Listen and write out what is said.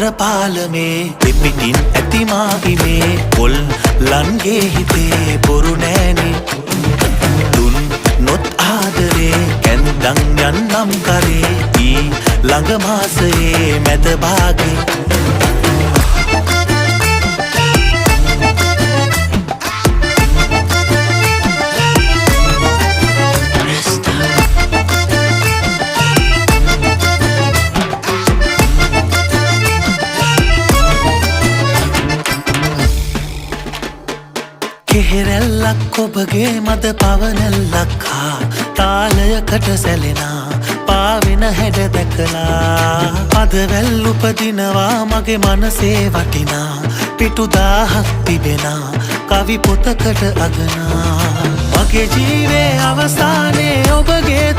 අතර පාලමේ දෙපිටින් ඇතිමා ඉමේ පොල් ලන්ගේ හිතේ බොරු නෑනේ දුන් නොත් ආදරේ කැන්දන් යන්නම් කරේ ඊ ළඟ මාසයේ මැද භාගේ කෙහෙරැල්ලක් ඔබගේ මද පවනැල්ලක් හා තාලයකට සැලෙනා පාවෙන හැඩ දැකලා අදවැල් උපදිනවා මගේ මනසේ වටිනා පිටු 1000ක් තිබෙනා කවි පොතකට අගනා මගේ ජීවේ අවසානයේ ඔබගේ